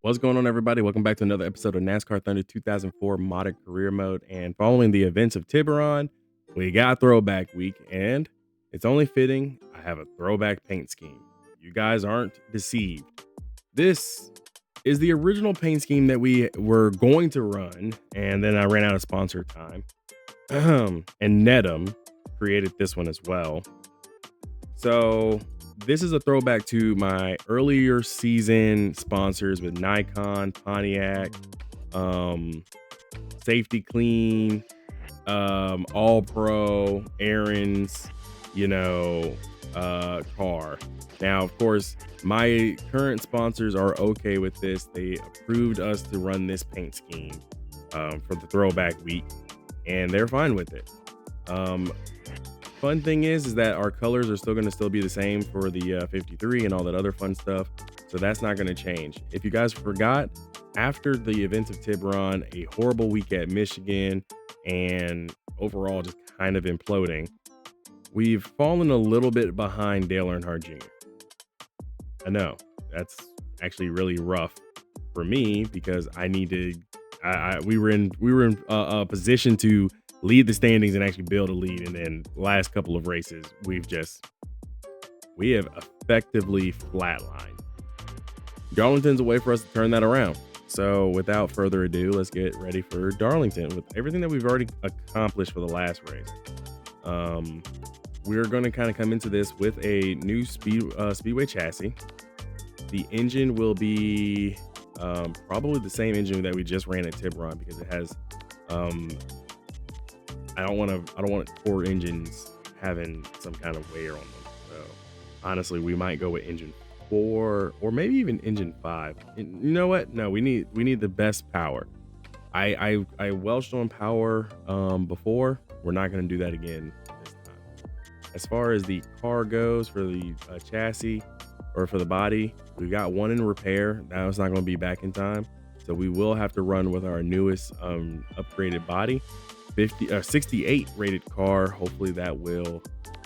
What's going on, everybody? Welcome back to another episode of NASCAR Thunder 2004 Modded Career Mode. And following the events of Tiburon, we got Throwback Week, and it's only fitting I have a throwback paint scheme. You guys aren't deceived. This is the original paint scheme that we were going to run, and then I ran out of sponsor time. And Nedum created this one as well. So this is a throwback to my earlier season sponsors with Nikon, Pontiac, Safety Clean, All Pro, Aaron's, car. Now, of course, my current sponsors are okay with this. They approved us to run this paint scheme for the throwback week, and they're fine with it. Fun thing is that our colors are still going to be the same for the 53 and all that other fun stuff. So that's not going to change. If you guys forgot, after the events of Tiburon, a horrible week at Michigan, and overall just kind of imploding, we've fallen a little bit behind Dale Earnhardt Jr. I know that's actually really rough for me because we were in a position to lead the standings and actually build a lead, and then last couple of races we have effectively flatlined. Darlington's a way for us to turn that around. So without further ado, let's get ready for Darlington with everything that we've already accomplished for the last race. We're going to kind of come into this with a new speedway chassis. The engine will be probably the same engine that we just ran at Tiburon because it has I don't want core engines having some kind of wear on them. So honestly, we might go with engine 4 or maybe even engine 5. You know what? No, we need the best power. I welched on power before. We're not going to do that again this time. As far as the car goes for the chassis or for the body, we've got one in repair. Now it's not going to be back in time. So we will have to run with our newest upgraded body. 68 rated car. Hopefully that will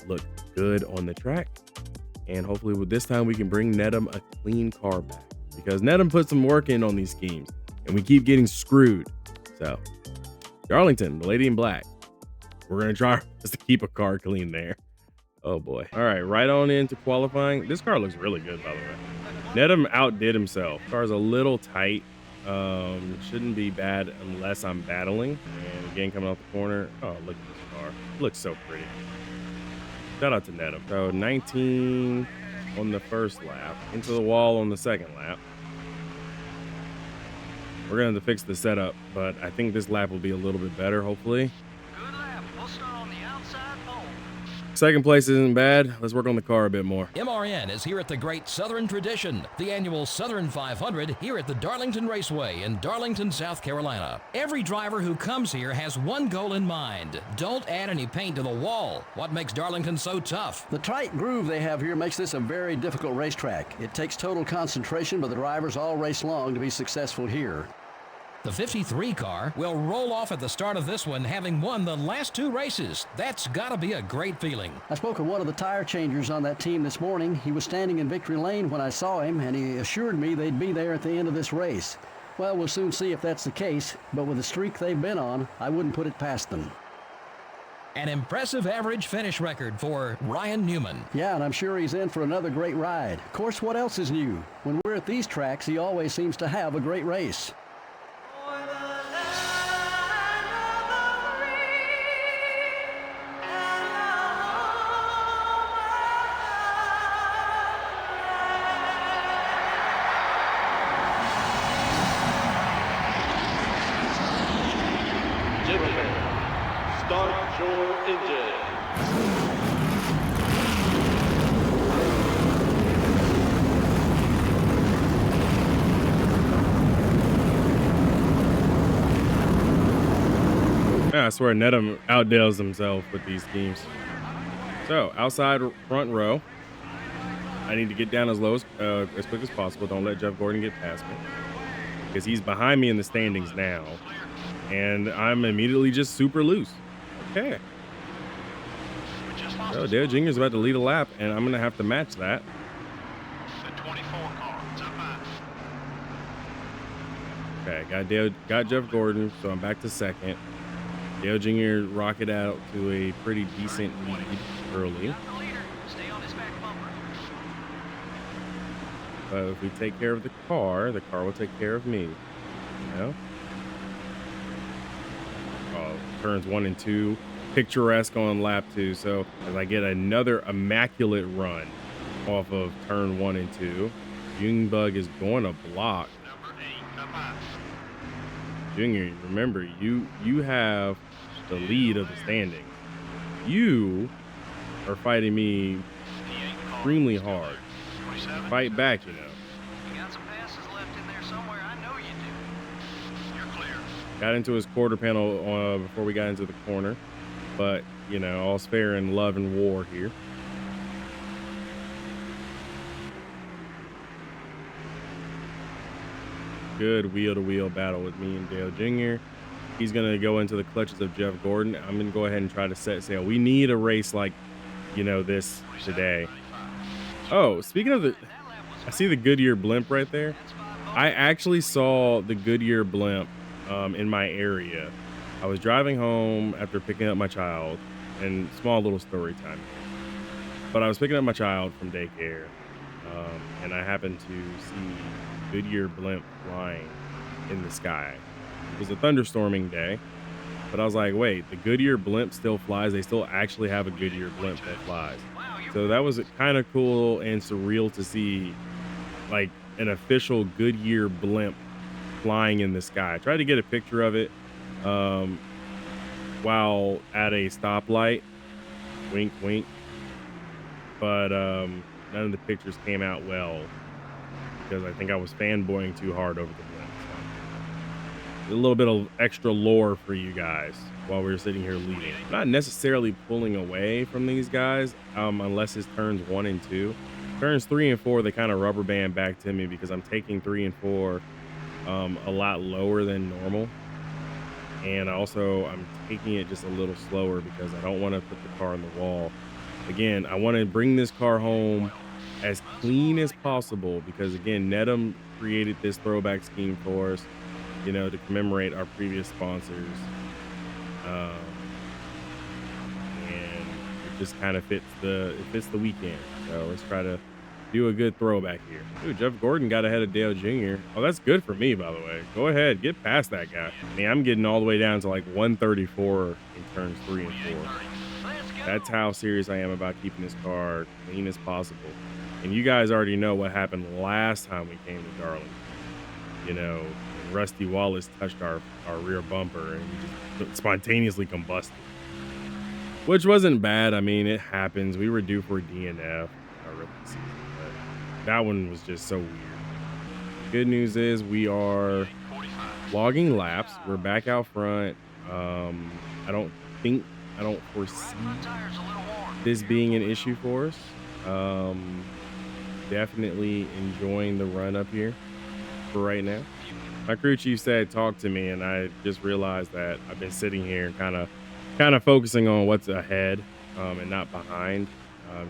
look good on the track, and hopefully with this time we can bring Nedum a clean car back, because Nedum put some work in on these schemes and we keep getting screwed. So Darlington, the lady in black, we're gonna try just to keep a car clean there. Oh boy. All right, right on into qualifying. This car looks really good, by the way. Nedum outdid himself. Car's a little tight. Shouldn't be bad unless I'm battling. And again, coming off the corner, oh, look at this car, looks so pretty. Shout out to Nedum. So 19 on the first lap, into the wall on the second lap. We're gonna have to fix the setup, but I think this lap will be a little bit better, hopefully. Good lap. We'll start on the outside pole. Second place isn't bad. Let's work on the car a bit more. MRN is here at the Great Southern Tradition, the annual Southern 500 here at the Darlington Raceway in Darlington, South Carolina. Every driver who comes here has one goal in mind. Don't add any paint to the wall. What makes Darlington so tough? The tight groove they have here makes this a very difficult racetrack. It takes total concentration, but the drivers all race long to be successful here. The 53 car will roll off at the start of this one, having won the last two races. That's gotta be a great feeling. I spoke with one of the tire changers on that team this morning. He was standing in victory lane when I saw him, and he assured me they'd be there at the end of this race. Well, we'll soon see if that's the case, but with the streak they've been on, I wouldn't put it past them. An impressive average finish record for Ryan Newman. Yeah, and I'm sure he's in for another great ride. Of course, what else is new? When we're at these tracks, he always seems to have a great race. Start your engine. I swear Nedum outdeals himself with these schemes. So outside front row, I need to get down as low as quick as possible. Don't let Jeff Gordon get past me, because he's behind me in the standings now, and I'm immediately just super loose. Okay. So Dale Jr. is about to lead a lap, and I'm going to have to match that. The 24 car, top 5. Okay, got Jeff Gordon, so I'm back to second. Dale Jr. rocketed out to a pretty decent lead early. Got the leader. Stay on his back bumper. But if we take care of the car will take care of me. You know? Turns 1 and 2, picturesque on lap 2. So as I get another immaculate run off of turn 1 and 2, Jungbug is going to block. Number 8, up high. Junior, remember, you have the lead of the standing. You are fighting me P8 car. extremely hard. 27. Fight back, you know. You got some passes left in there somewhere. I know you do. You're clear. Got into his quarter panel before we got into the corner. But, you know, all's fair in love and war here. Good wheel-to-wheel battle with me and Dale Jr. He's going to go into the clutches of Jeff Gordon. I'm going to go ahead and try to set sail. We need a race like, you know, this today. Oh, speaking of I see the Goodyear blimp right there. I actually saw the Goodyear blimp in my area. I was driving home after picking up my child, and small little story time. But I was picking up my child from daycare, and I happened to see Goodyear blimp flying in the sky. It was a thunderstorming day, but I was like, wait, the Goodyear blimp still flies? They still actually have a Goodyear blimp that flies. So that was kind of cool and surreal to see, like, an official Goodyear blimp flying in the sky. I tried to get a picture of it while at a stoplight. Wink, wink. But none of the pictures came out well because I think I was fanboying too hard over the blimp. So a little bit of extra lore for you guys while we were sitting here leading. Not necessarily pulling away from these guys unless it's turns 1 and 2. Turns 3 and 4, they kind of rubber band back to me because I'm taking 3 and 4 a lot lower than normal. And also I'm taking it just a little slower because I don't want to put the car on the wall. Again, I want to bring this car home as clean as possible because, again, Needham created this throwback scheme for us, you know, to commemorate our previous sponsors. And it just kind of fits the weekend. So let's try to do a good throwback here. Dude, Jeff Gordon got ahead of Dale Jr. Oh, that's good for me, by the way. Go ahead, get past that guy. I mean, I'm getting all the way down to like 134 in turns 3 and 4. That's how serious I am about keeping this car clean as possible. And you guys already know what happened last time we came to Darlington. You know, Rusty Wallace touched our rear bumper and we just spontaneously combusted. Which wasn't bad. I mean, it happens. We were due for a DNF our rookie season, but that one was just so weird. Good news is we are logging laps. We're back out front. I don't foresee this being an issue for us. Definitely enjoying the run up here for right now. My crew chief said talk to me, and I just realized that I've been sitting here kind of focusing on what's ahead and not behind.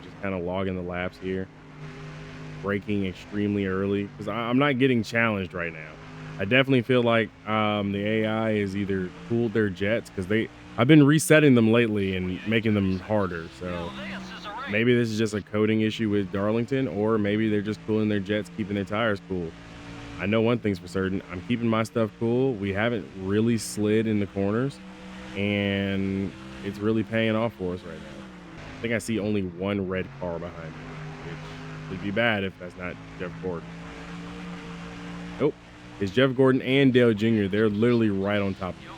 Just kind of logging the laps here, braking extremely early because I'm not getting challenged right now. I definitely feel like the AI has either cooled their jets because I've been resetting them lately and making them harder. So maybe this is just a coding issue with Darlington, or maybe they're just cooling their jets, keeping their tires cool. I know one thing's for certain. I'm keeping my stuff cool. We haven't really slid in the corners, and it's really paying off for us right now. I think I see only one red car behind me, which would be bad if that's not Jeff Gordon. Nope. It's Jeff Gordon and Dale Jr. They're literally right on top of each other.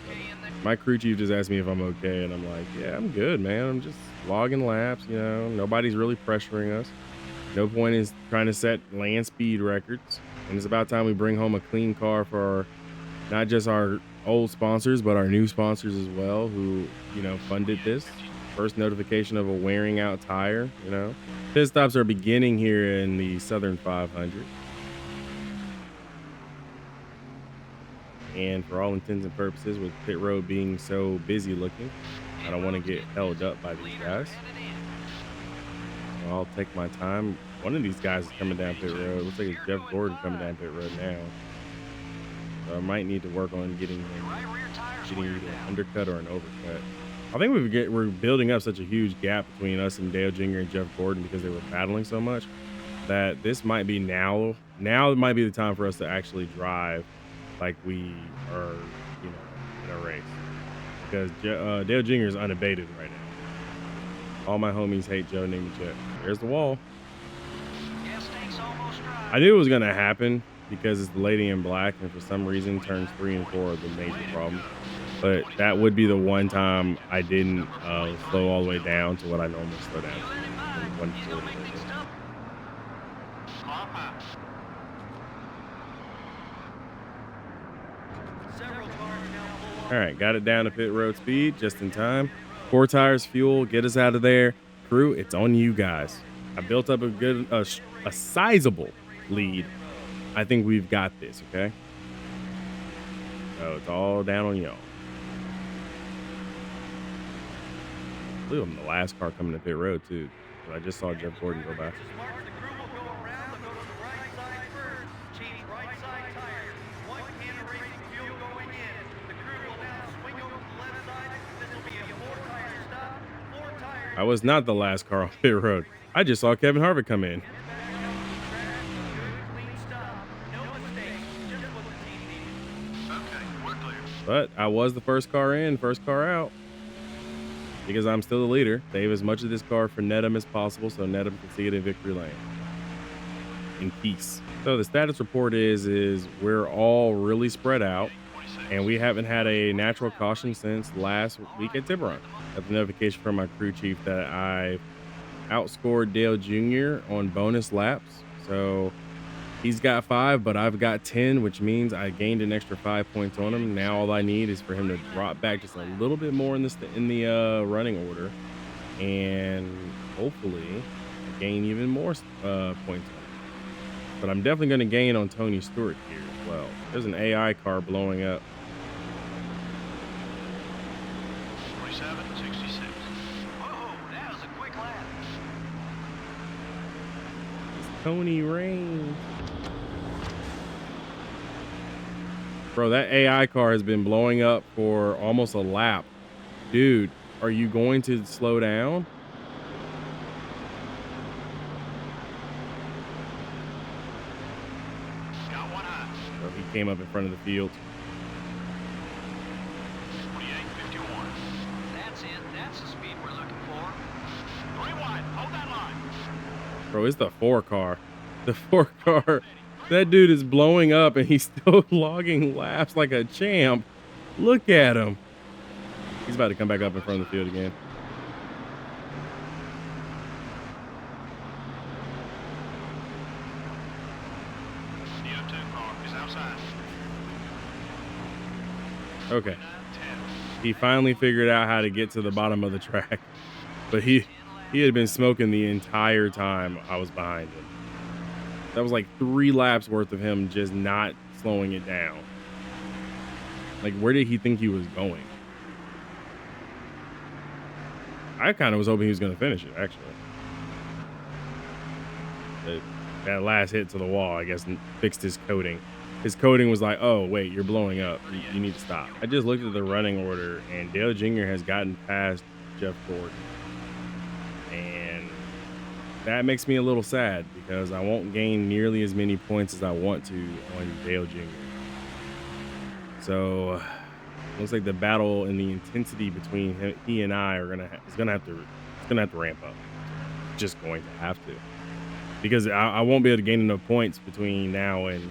My crew chief just asked me if I'm okay, and I'm like, yeah, I'm good, man. I'm just logging laps, you know. Nobody's really pressuring us. No point in trying to set land speed records. And it's about time we bring home a clean car for not just our old sponsors, but our new sponsors as well, who, you know, funded this. First notification of a wearing out tire, you know. Pit stops are beginning here in the Southern 500. And for all intents and purposes, with pit road being so busy looking, I don't want to get held up by these guys. So I'll take my time. One of these guys is coming down pit road. Looks like it's Jeff Gordon coming down pit road now. So I might need to work on getting Your right rear tire's either wearing an down. undercut or an overcut. I think we're building up such a huge gap between us and Dale Jr. and Jeff Gordon because they were battling so much that this might be now might be the time for us to actually drive like we are, in a race because Dale Jr. is unabated right now. All my homies hate Joe Nemechek. There's the wall. Gas tank's almost dry. I knew it was going to happen because it's the lady in black, and for some reason, turns 3 and 4 are the major problem. But that would be the one time I didn't slow all the way down to what I normally slow down You let him to. by. He's gonna make 140. things tough. Several cars now pull All right, got it down to pit road speed just in time. 4 tires, fuel, get us out of there. Crew, it's on you guys. I built up a sizable lead. I think we've got this, okay? So it's all down on y'all. I believe I'm the last car coming to pit road, too. I just saw Jeff Gordon go by. The crew will go around. They'll go to the right side first. Change right side tires. 1 can of racing fuel going in. The crew will now swing over to the left side. This will be a 4-tire stop. 4 tires. I was not the last car on pit road. I just saw Kevin Harvick come in. Good, clean stop. No mistakes. Just what the team needed. Okay, we're clear. But I was the first car in, first car out. Because I'm still the leader. Save as much of this car for Nedham as possible so Nedham can see it in victory lane. In peace. So the status report is we're all really spread out. And we haven't had a natural caution since last week at Tiburon. Got the notification from my crew chief that I outscored Dale Jr. on bonus laps. So he's got 5, but I've got 10, which means I gained an extra 5 points on him. Now all I need is for him to drop back just a little bit more in the running order, and hopefully gain even more points on him. But I'm definitely going to gain on Tony Stewart here as well. There's an AI car blowing up. 27.66. Whoa, that was a quick lap. It's Tony Rain. Bro, that AI car has been blowing up for almost a lap. Dude, are you going to slow down? Got one eye. Oh, he came up in front of the field. 28.51. That's it. That's the speed we're looking for. 3 wide. Hold that line. Bro, it's the 4 car. The 4 car. That dude is blowing up and he's still logging laps like a champ. Look at him. He's about to come back up in front of the field again. The 02 car is outside. Okay. 10. He finally figured out how to get to the bottom of the track. But he had been smoking the entire time I was behind him. That was like 3 laps worth of him just not slowing it down. Like, where did he think he was going? I kind of was hoping he was going to finish it, actually. But that last hit to the wall, I guess, fixed his coating. His coating was like, oh, wait, you're blowing up. You need to stop. I just looked at the running order, and Dale Jr. has gotten past Jeff Gordon. And that makes me a little sad because I won't gain nearly as many points as I want to on Dale Jr. So looks like the battle and the intensity between he and I is gonna have to ramp up. Just going to have to, because I won't be able to gain enough points between now and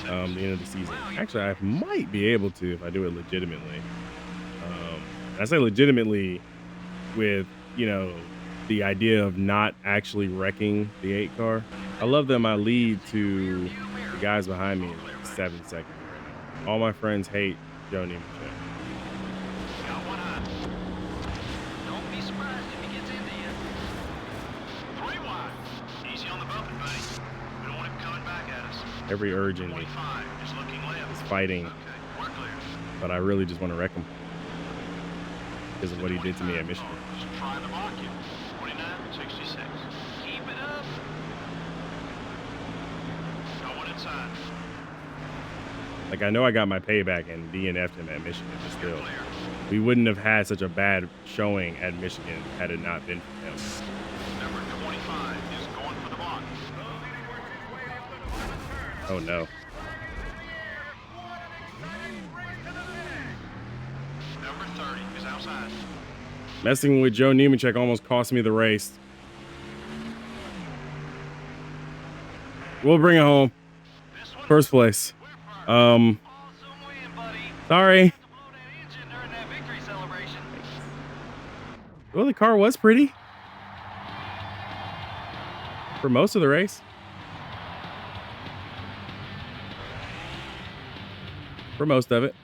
the end of the season. Actually, I might be able to if I do it legitimately. I say legitimately with, the idea of not actually wrecking the 8 car. I love that my lead to the guys behind me is like 7 seconds right now. All my friends hate Joe Nemechek. Got one eye. Don't be surprised if he gets into you. 3 wide. Easy on the bumping, buddy. We don't want him coming back at us. Every urge in me 25 is looking left. is fighting, Okay, we're clear. but I really just want to wreck him because of what he did to me at Michigan. Just try to block you. 29.66. Keep it up. Got one inside. Like, I know I got my payback and DNF'd him at Michigan, but still, we wouldn't have had such a bad showing at Michigan had it not been for him. Number 25 is going for the box. Oh no. Number 30 is outside. Messing with Joe Nemechek almost cost me the race. We'll bring it home. First place. Sorry. Well, the car was pretty for most of the race. For most of it.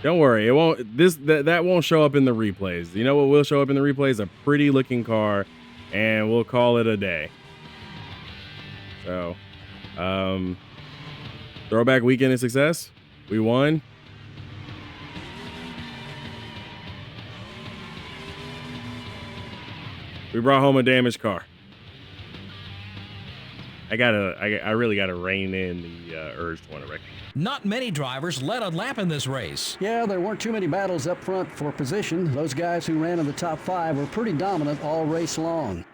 Don't worry, it won't. That won't show up in the replays. You know what will show up in the replays? A pretty looking car, and we'll call it a day. So, throwback weekend of success. We won. We brought home a damaged car. I really gotta rein in the urge to want to wreck. Not many drivers led a lap in this race. Yeah, there weren't too many battles up front for position. Those guys who ran in the top 5 were pretty dominant all race long.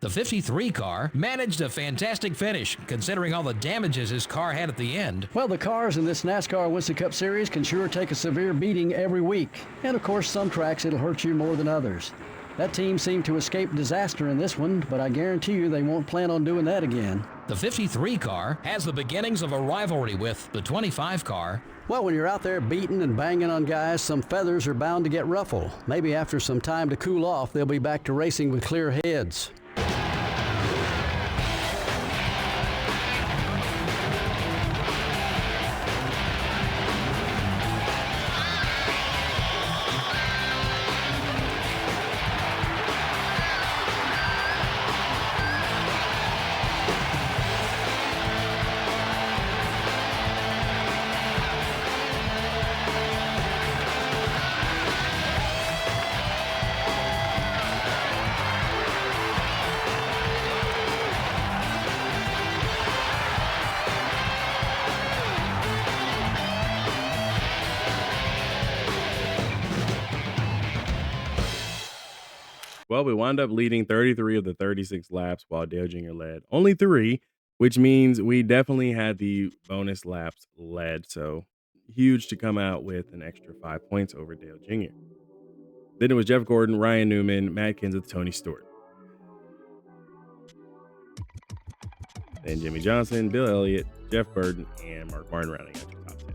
The 53 car managed a fantastic finish, considering all the damages his car had at the end. Well, the cars in this NASCAR Winston Cup Series can sure take a severe beating every week. And of course, some tracks it'll hurt you more than others. That team seemed to escape disaster in this one, but I guarantee you they won't plan on doing that again. The 53 car has the beginnings of a rivalry with the 25 car. Well, when you're out there beating and banging on guys, some feathers are bound to get ruffled. Maybe after some time to cool off, they'll be back to racing with clear heads. Well, we wound up leading 33 of the 36 laps while Dale Jr. led only 3, which means we definitely had the bonus laps led. So huge to come out with an extra 5 points over Dale Jr. Then it was Jeff Gordon, Ryan Newman, Matt Kenseth, Tony Stewart. Then Jimmy Johnson, Bill Elliott, Jeff Burton, and Mark Martin rounding out your top 10.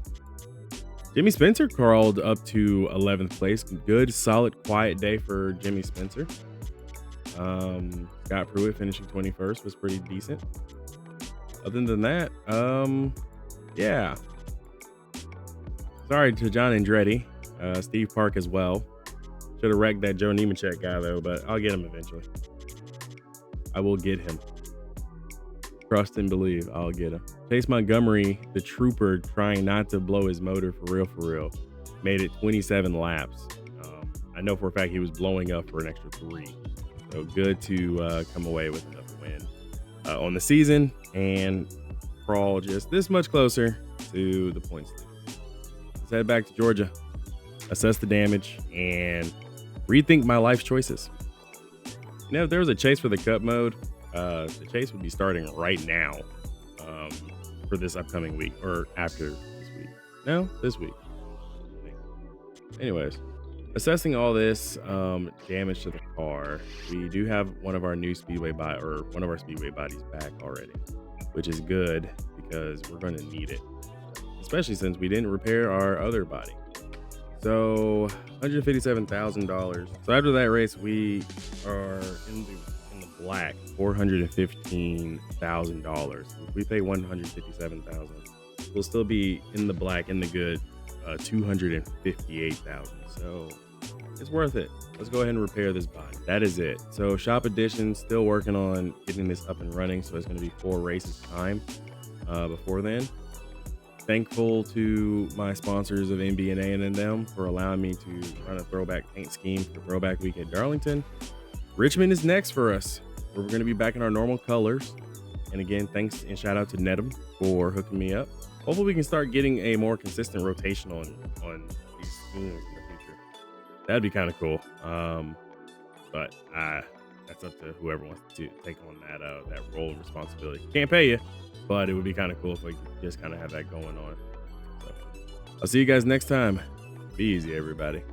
Jimmy Spencer crawled up to 11th place. Good, solid, quiet day for Jimmy Spencer. Scott Pruitt finishing 21st was pretty decent. Other than that, yeah. Sorry to John Andretti, Steve Park as well. Should have wrecked that Joe Nemechek guy though, but I'll get him eventually. I will get him. Trust and believe, I'll get him. Chase Montgomery, the trooper, trying not to blow his motor for real, made it 27 laps. I know for a fact he was blowing up for an extra 3. So good to come away with another win on the season and crawl just this much closer to the points lead. Let's head back to Georgia, assess the damage, and rethink my life choices. You know, if there was a chase for the cup mode, the chase would be starting right now for this upcoming week or after this week. No, this week. Anyways, assessing all this damage to the car, we do have one of our speedway bodies back already, which is good because we're going to need it, especially since we didn't repair our other body. So $157,000. So after that race, we are in the black, $415,000. If we pay $157,000, we'll still be in the black, in the good, $258,000. So it's worth it. Let's go ahead and repair this body. That is it. So Shop Edition, still working on getting this up and running. So it's going to be 4 races time before then. Thankful to my sponsors of MB&A and them for allowing me to run a throwback paint scheme for Throwback Week at Darlington. Richmond is next for us. We're going to be back in our normal colors. And again, thanks and shout out to Nedham for hooking me up. Hopefully we can start getting a more consistent rotation on these schemes in the future. That'd be kind of cool. But that's up to whoever wants to take on that role of responsibility. Can't pay you, but it would be kind of cool if we could just kind of have that going on. So I'll see you guys next time. Be easy, everybody.